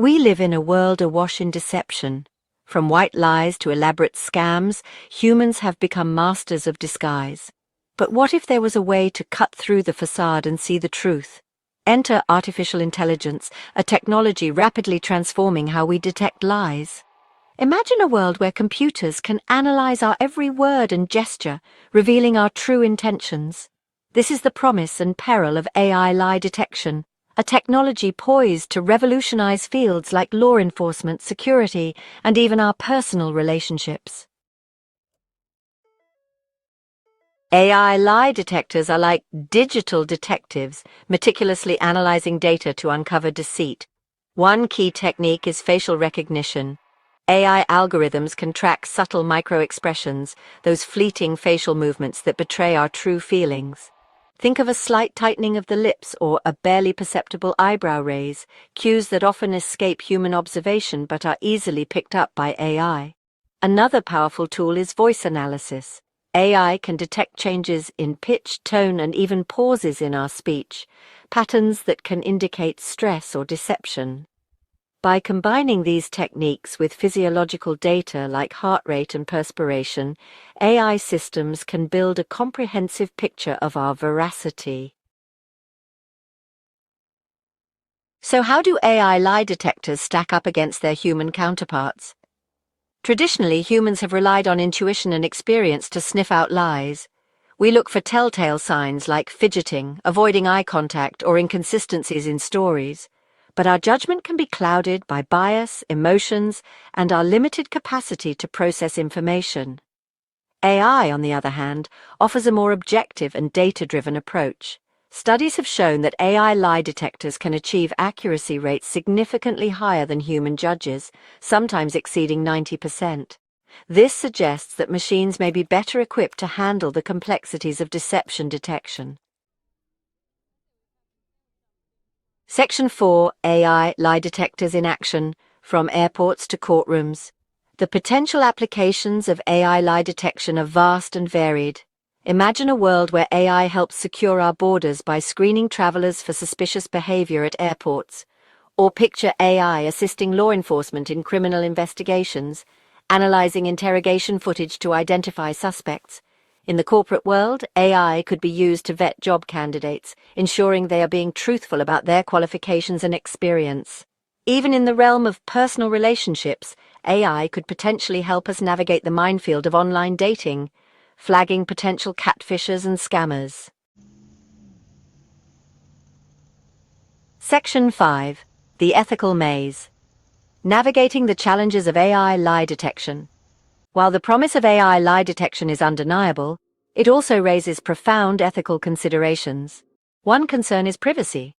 We live in a world awash in deception. From white lies to elaborate scams, humans have become masters of disguise. But what if there was a way to cut through the facade and see the truth? Enter artificial intelligence, a technology rapidly transforming how we detect lies. Imagine a world where computers can analyze our every word and gesture, revealing our true intentions. This is the promise and peril of AI lie detection, a technology poised to revolutionize fields like law enforcement, security, and even our personal relationships. AI lie detectors are like digital detectives, meticulously analyzing data to uncover deceit. One key technique is facial recognition. AI algorithms can track subtle micro-expressions, those fleeting facial movements that betray our true feelings. Think of a slight tightening of the lips or a barely perceptible eyebrow raise, cues that often escape human observation but are easily picked up by AI. Another powerful tool is voice analysis. AI can detect changes in pitch, tone, and even pauses in our speech, patterns that can indicate stress or deception. By combining these techniques with physiological data like heart rate and perspiration, AI systems can build a comprehensive picture of our veracity. So how do AI lie detectors stack up against their human counterparts? Traditionally, humans have relied on intuition and experience to sniff out lies. We look for telltale signs like fidgeting, avoiding eye contact, or inconsistencies in stories. But our judgment can be clouded by bias, emotions, and our limited capacity to process information. AI, on the other hand, offers a more objective and data-driven approach. Studies have shown that AI lie detectors can achieve accuracy rates significantly higher than human judges, sometimes exceeding 90%. This suggests that machines may be better equipped to handle the complexities of deception detection. Section 4, AI lie detectors in action, from airports to courtrooms. The potential applications of AI lie detection are vast and varied. Imagine a world where AI helps secure our borders by screening travelers for suspicious behavior at airports. Or picture AI assisting law enforcement in criminal investigations, analyzing interrogation footage to identify suspects. In the corporate world, AI could be used to vet job candidates, ensuring they are being truthful about their qualifications and experience. Even in the realm of personal relationships, AI could potentially help us navigate the minefield of online dating, flagging potential catfishers and scammers. Section 5. The Ethical Maze. Navigating the challenges of AI lie detection. While the promise of AI lie detection is undeniable, it also raises profound ethical considerations. One concern is privacy.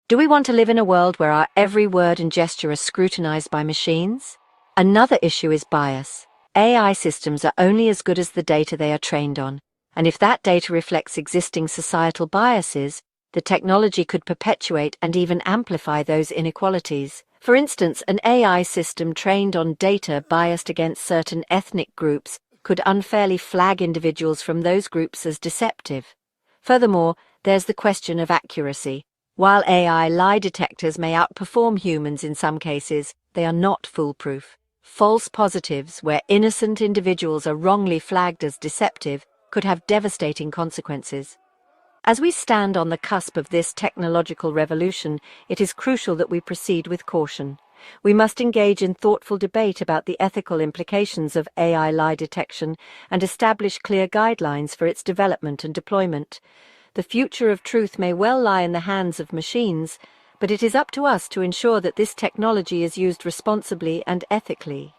Do we want to live in a world where our every word and gesture are scrutinized by machines? Another issue is bias. AI systems are only as good as the data they are trained on, and if that data reflects existing societal biases, the technology could perpetuate and even amplify those inequalities. For instance, an AI system trained on data biased against certain ethnic groups could unfairly flag individuals from those groups as deceptive. Furthermore, there's the question of accuracy. While AI lie detectors may outperform humans in some cases, they are not foolproof. False positives, where innocent individuals are wrongly flagged as deceptive, could have devastating consequences. As we stand on the cusp of this technological revolution, it is crucial that we proceed with caution. We must engage in thoughtful debate about the ethical implications of AI lie detection and establish clear guidelines for its development and deployment. The future of truth may well lie in the hands of machines, but it is up to us to ensure that this technology is used responsibly and ethically.